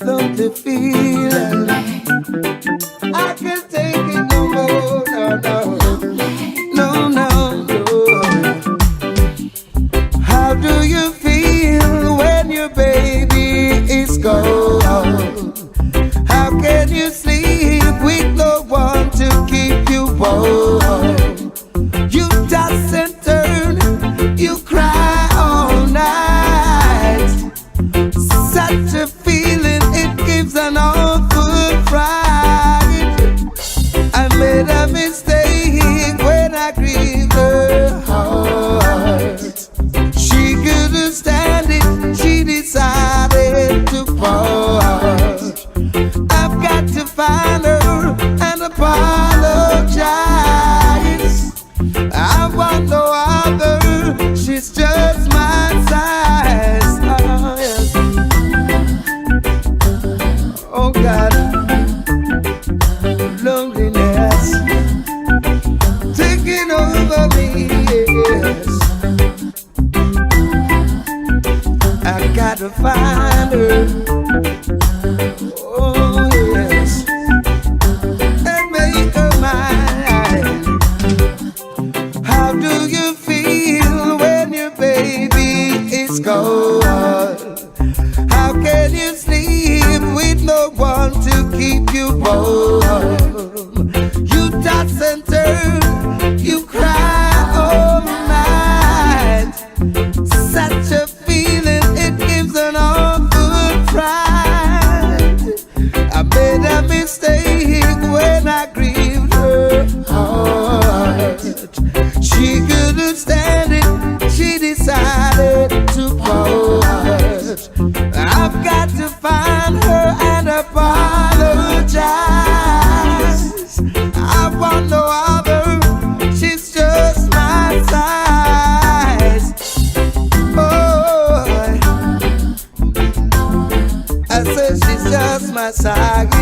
lonely feeling. I can't take it no more, no. How do you feel when your baby is gone? How can you sleep with no one to keep you warm? You toss and turn, you cry all night. Such a feeling, it gives an awful fright. I made a mistake when I grieved her heart. She couldn't stand it, she decided to part. I've got to find her and apologize. I want no other, she's just my size. Oh, yes. Oh God, loneliness taking over me, yes. I gotta find her, oh yes, and make her mine. How do you feel when your baby is gone? How can you sleep with no one to keep you warm? You toss and turn, you cry all night. Such a feeling, it gives an awful fright. I made a mistake when I grieved her heart. She couldn't stand it, she decided to part. I've got to find her and apologize. I want no other, she's just my size. Oh, I said she's just my size.